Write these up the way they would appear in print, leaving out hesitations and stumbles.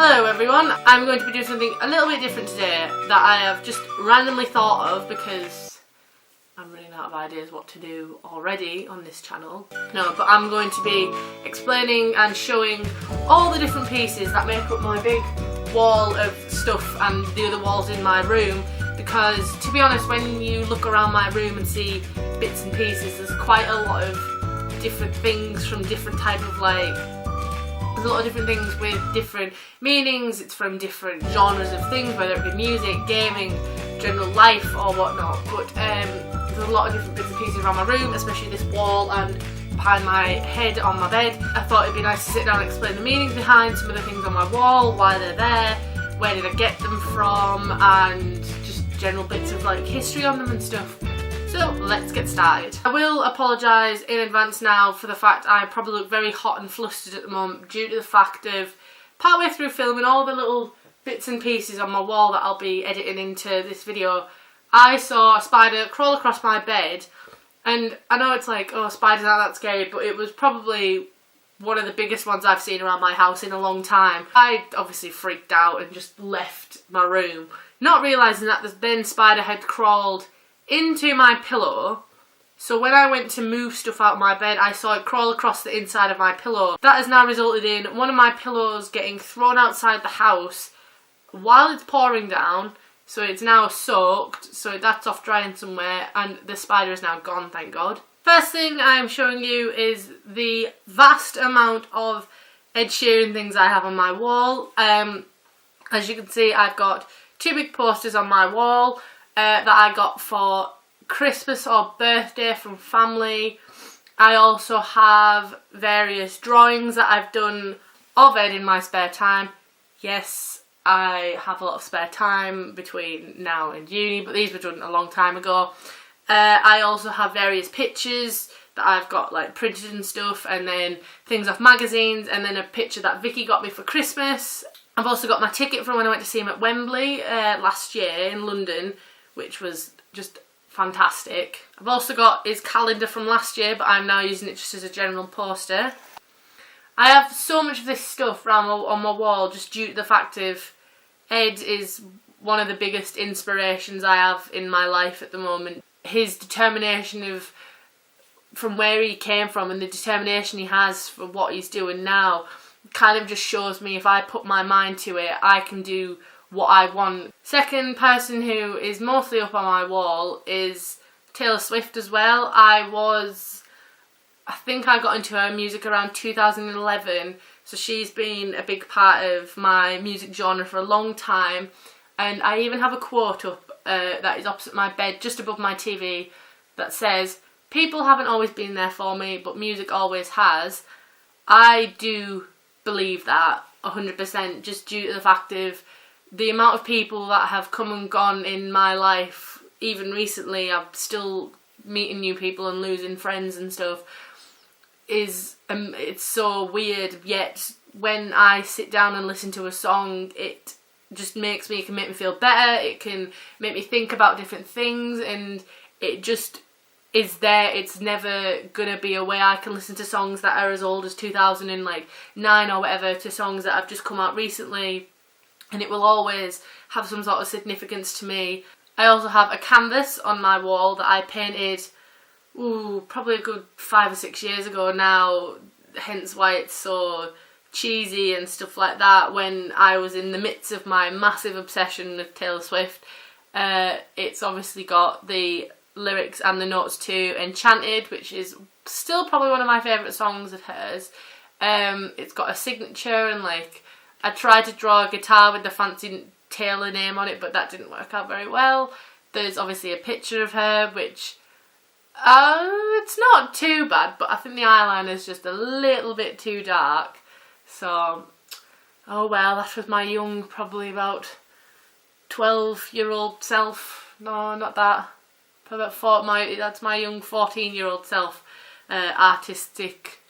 Hello everyone, I'm going to be doing something a little bit different today that I have just randomly thought of because I'm running out of ideas what to do already on this channel. No, but I'm going to be explaining and showing all the different pieces that make up my big wall of stuff and the other walls in my room, because to be honest, when you look around my room and see bits and pieces, there's quite a lot of different things from different type of there's a lot of different things with different meanings. It's from different genres of things, whether it be music, gaming, general life or whatnot. But there's a lot of different bits and pieces around my room, especially this wall and behind my head on my bed. I thought it'd be nice to sit down and explain the meanings behind some of the things on my wall, why they're there, where did I get them from, and just general bits of history on them and stuff. So let's get started. I will apologise in advance now for the fact I probably look very hot and flustered at the moment due to the fact of partway through filming all the little bits and pieces on my wall that I'll be editing into this video, I saw a spider crawl across my bed, and I know it's oh, spiders aren't that scary, but it was probably one of the biggest ones I've seen around my house in a long time. I obviously freaked out and just left my room, not realising that the then spider had crawled into my pillow. So when I went to move stuff out of my bed, I saw it crawl across the inside of my pillow. That has now resulted in one of my pillows getting thrown outside the house while it's pouring down, so it's now soaked, so that's off drying somewhere, and the spider is now gone, thank God. First thing I'm showing you is the vast amount of Ed Sheeran things I have on my wall. As you can see, I've got two big posters on my wall that I got for Christmas or birthday from family. I also have various drawings that I've done of Ed in my spare time. Yes, I have a lot of spare time between now and uni, but these were done a long time ago. I also have various pictures that I've got printed and stuff, and then things off magazines, and then a picture that Vicky got me for Christmas. I've also got my ticket from when I went to see him at Wembley last year in London, which was just fantastic. I've also got his calendar from last year, but I'm now using it just as a general poster. I have so much of this stuff around on my wall just due to the fact of Ed is one of the biggest inspirations I have in my life at the moment. His determination from where he came from and the determination he has for what he's doing now kind of just shows me if I put my mind to it, I can do what I want. Second person who is mostly up on my wall is Taylor Swift as well. I think I got into her music around 2011, so she's been a big part of my music genre for a long time, and I even have a quote up that is opposite my bed, just above my TV, that says, "People haven't always been there for me, but music always has." I do believe that 100%, just due to the fact of the amount of people that have come and gone in my life. Even recently, I'm still meeting new people and losing friends and stuff. It's so weird, yet when I sit down and listen to a song, it just it can make me feel better, it can make me think about different things, and it just is there. It's never gonna be a way I can listen to songs that are as old as 2009 or whatever to songs that have just come out recently, and it will always have some sort of significance to me. I also have a canvas on my wall that I painted probably a good 5 or 6 years ago now, hence why it's so cheesy and stuff like that. When I was in the midst of my massive obsession with Taylor Swift, it's obviously got the lyrics and the notes to Enchanted, which is still probably one of my favourite songs of hers. It's got a signature, and I tried to draw a guitar with the fancy Taylor name on it, but that didn't work out very well. There's obviously a picture of her, which it's not too bad, but I think the eyeliner is just a little bit too dark. So, oh well, that was my young, probably about 12-year-old self. No, not that. Probably about that's my young 14-year-old self. Artistic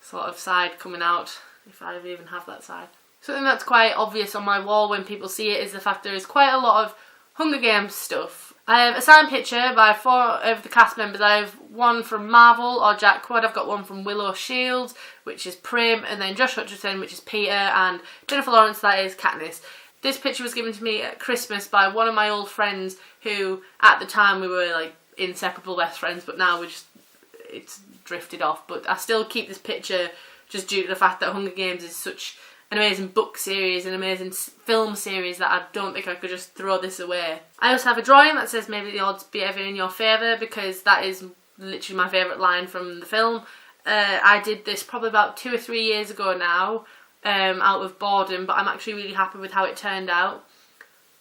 sort of side coming out, if I even have that side. Something that's quite obvious on my wall when people see it is the fact there is quite a lot of Hunger Games stuff. I have a signed picture by 4 of the cast members. I have one from Marvel or Jack Quaid. I've got one from Willow Shields, which is Prim, and then Josh Hutcherson, which is Peter, and Jennifer Lawrence, that is Katniss. This picture was given to me at Christmas by one of my old friends who, at the time, we were like inseparable best friends, but now it's drifted off. But I still keep this picture just due to the fact that Hunger Games is such an amazing book series, an amazing film series, that I don't think I could just throw this away. I also have a drawing that says "Maybe the odds be ever in your favour," because that is literally my favourite line from the film. I did this probably about 2 or 3 years ago now, out of boredom, but I'm actually really happy with how it turned out.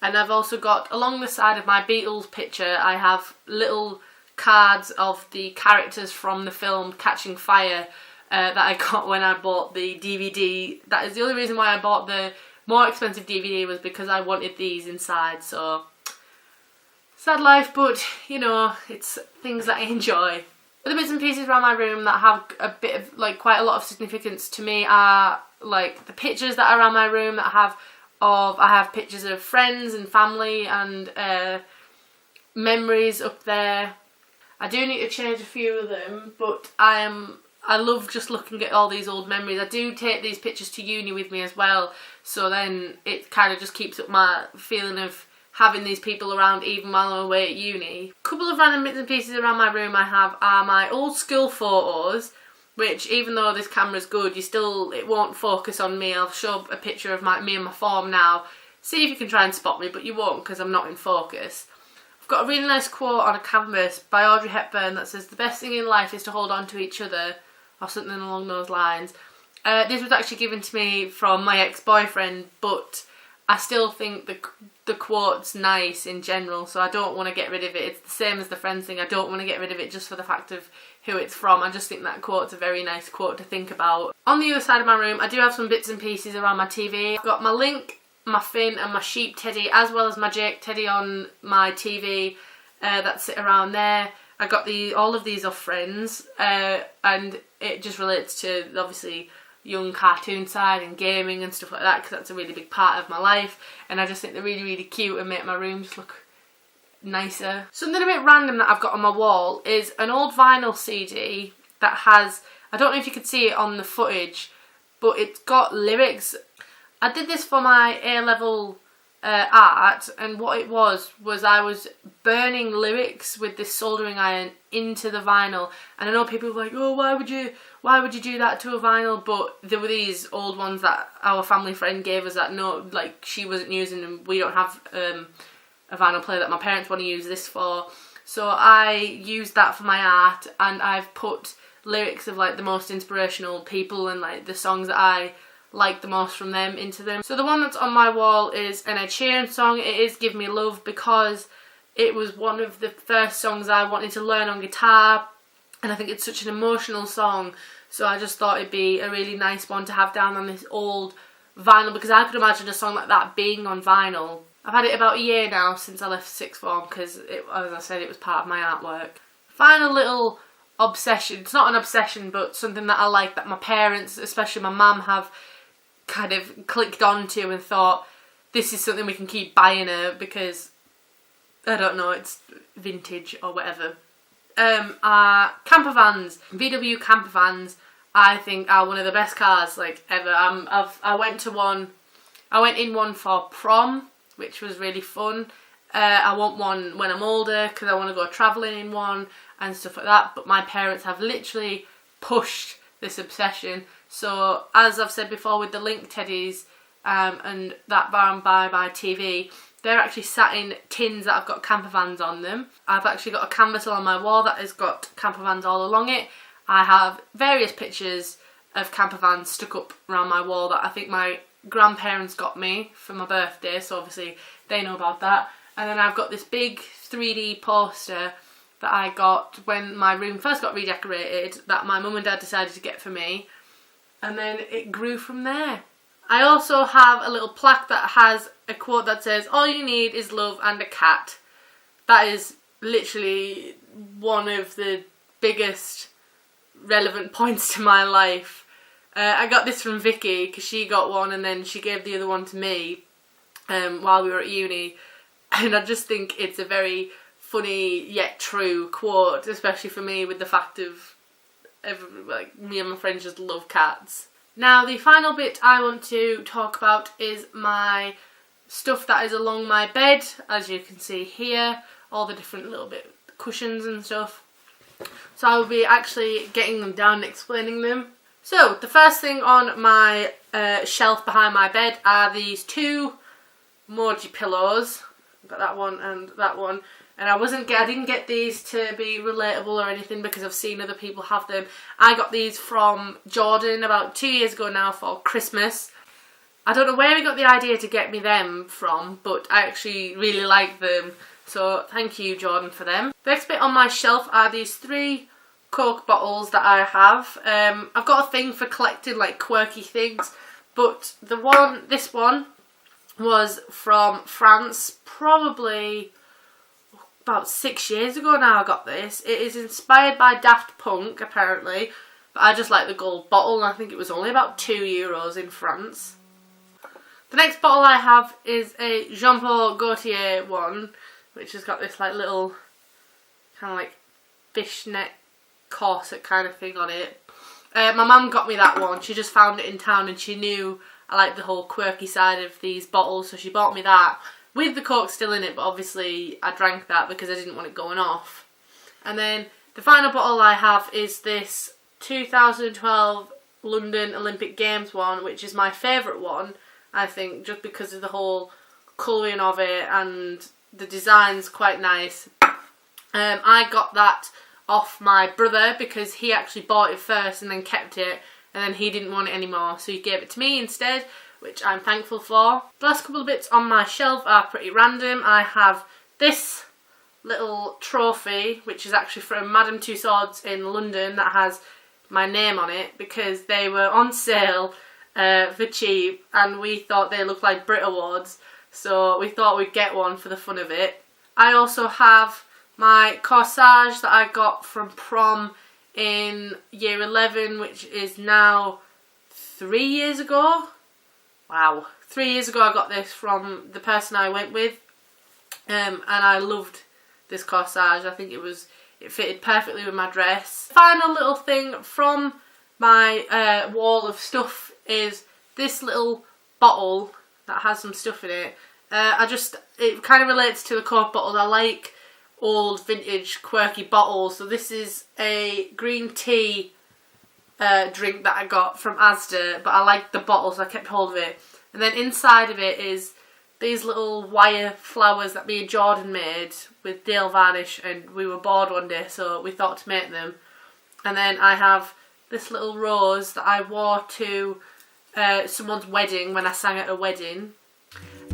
And I've also got, along the side of my Beatles picture, I have little cards of the characters from the film Catching Fire, that I got when I bought the DVD. That is the only reason why I bought the more expensive DVD, was because I wanted these inside. So, sad life, but you know, it's things that I enjoy. Other bits and pieces around my room that have a bit of, like, quite a lot of significance to me are like the pictures that are around my room that I have pictures of friends and family and memories up there. I do need to change a few of them, but I love just looking at all these old memories. I do take these pictures to uni with me as well, so then it kind of just keeps up my feeling of having these people around even while I'm away at uni. A couple of random bits and pieces around my room I have are my old school photos, which, even though this camera's good, it won't focus on me. I'll show a picture of me and my form now. See if you can try and spot me, but you won't because I'm not in focus. I've got a really nice quote on a canvas by Audrey Hepburn that says, "The best thing in life is to hold on to each other," or something along those lines. This was actually given to me from my ex-boyfriend, but I still think the quote's nice in general, so I don't want to get rid of it. It's the same as the Friends thing. I don't want to get rid of it just for the fact of who it's from. I just think that quote's a very nice quote to think about. On the other side of my room, I do have some bits and pieces around my TV. I've got my Link, my Finn and my Sheep teddy, as well as my Jake teddy on my TV that sit around there. I got all of these off Friends, and it just relates to, obviously, young cartoon side and gaming and stuff like that, because that's a really big part of my life, and I just think they're really, really cute and make my room just look nicer. Something a bit random that I've got on my wall is an old vinyl CD that has, I don't know if you could see it on the footage, but it's got lyrics. I did this for my A-level art, and what it was I was burning lyrics with this soldering iron into the vinyl. And I know people were like, "Oh, why would you do that to a vinyl?" But there were these old ones that our family friend gave us that she wasn't using, and we don't have a vinyl player that my parents want to use this for. So I used that for my art, and I've put lyrics of like the most inspirational people and like the songs that I like the most from them into them. So the one that's on my wall is an Ed Sheeran song. It is Give Me Love, because it was one of the first songs I wanted to learn on guitar, and I think it's such an emotional song, so I just thought it'd be a really nice one to have down on this old vinyl, because I could imagine a song like that being on vinyl. I've had it about a year now since I left sixth form, because as I said, it was part of my artwork. Final little obsession, it's not an obsession, but something that I like that my parents, especially my mum, have kind of clicked onto and thought, this is something we can keep buying her because, I don't know, it's vintage or whatever. Are camper vans. VW camper vans, I think, are one of the best cars like ever. I went in one for prom, which was really fun. I want one when I'm older because I want to go travelling in one and stuff like that. But my parents have literally pushed this obsession. So, as I've said before with the Link teddies and that bar and buy by TV, they're actually sat in tins that have got camper vans on them. I've actually got a canvas on my wall that has got camper vans all along it. I have various pictures of camper vans stuck up around my wall that I think my grandparents got me for my birthday, so obviously they know about that. And then I've got this big 3D poster that I got when my room first got redecorated that my mum and dad decided to get for me, and then it grew from there. I also have a little plaque that has a quote that says, "All you need is love and a cat." That is literally one of the biggest relevant points to my life. I got this from Vicky because she got one and then she gave the other one to me while we were at uni, and I just think it's a very funny yet true quote, especially for me with the fact of like me and my friends just love cats. Now the final bit I want to talk about is my stuff that is along my bed. As you can see here, all the different little bit cushions and stuff. So I will be actually getting them down and explaining them. So the first thing on my shelf behind my bed are these two Moji pillows. I've got that one and that one. And I didn't get these to be relatable or anything because I've seen other people have them. I got these from Jordan about 2 years ago now for Christmas. I don't know where he got the idea to get me them from, but I actually really like them. So thank you, Jordan, for them. The next bit on my shelf are these 3 Coke bottles that I have. I've got a thing for collecting like quirky things, but this one was from France, probably about 6 years ago now I got this. It is inspired by Daft Punk apparently, but I just like the gold bottle and I think it was only about €2 in France. The next bottle I have is a Jean Paul Gaultier one, which has got this like little kind of like fishnet corset kind of thing on it. My mum got me that one. She just found it in town and she knew I liked the whole quirky side of these bottles, so she bought me that. With the Coke still in it, but obviously I drank that because I didn't want it going off. And then the final bottle I have is this 2012 London Olympic Games one, which is my favourite one, I think, just because of the whole colouring of it and the design's quite nice. I got that off my brother because he actually bought it first and then kept it, and then he didn't want it anymore, so he gave it to me instead, which I'm thankful for. The last couple of bits on my shelf are pretty random. I have this little trophy, which is actually from Madame Tussauds in London, that has my name on it because they were on sale for cheap and we thought they looked like Brit Awards, so we thought we'd get one for the fun of it. I also have my corsage that I got from prom in year 11, which is now 3 years ago. Wow, 3 years ago I got this from the person I went with, and I loved this corsage. I think it fitted perfectly with my dress. Final little thing from my wall of stuff is this little bottle that has some stuff in it. It kind of relates to the Coke bottles. I like old vintage quirky bottles, so this is a green tea drink that I got from Asda, but I liked the bottle so I kept hold of it. And then inside of it is these little wire flowers that me and Jordan made with nail varnish, and we were bored one day so we thought to make them. And then I have this little rose that I wore to someone's wedding when I sang at a wedding.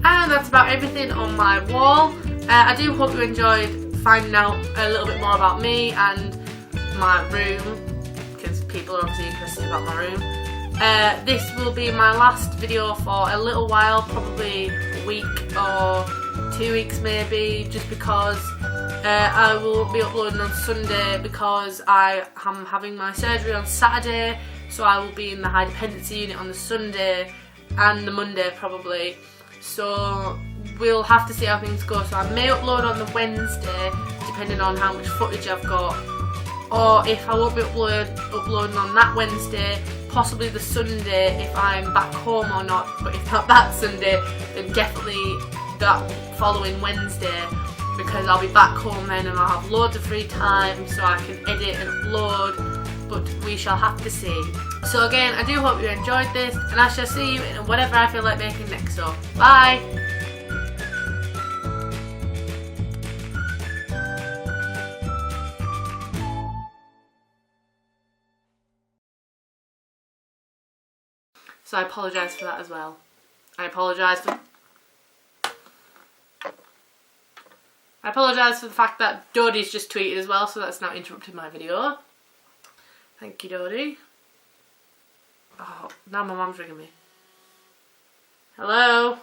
And that's about everything on my wall. I do hope you enjoyed finding out a little bit more about me and my room, because people are obviously interested about my room. This will be my last video for a little while, probably a week or 2 weeks maybe, just because I will be uploading on Sunday because I am having my surgery on Saturday, so I will be in the high dependency unit on the Sunday and the Monday probably. So we'll have to see how things go. So I may upload on the Wednesday depending on how much footage I've got, or if I won't be uploading on that Wednesday, possibly the Sunday if I'm back home or not. But if not that Sunday, then definitely that following Wednesday, because I'll be back home then and I'll have loads of free time so I can edit and upload, but we shall have to see. So again, I do hope you enjoyed this, and I shall see you in whatever I feel like making next. So bye! So I apologise for that as well. I apologise for the fact that Dodie's just tweeted as well, so that's now interrupted my video. Thank you, Dodie. Oh, now my mum's ringing me. Hello?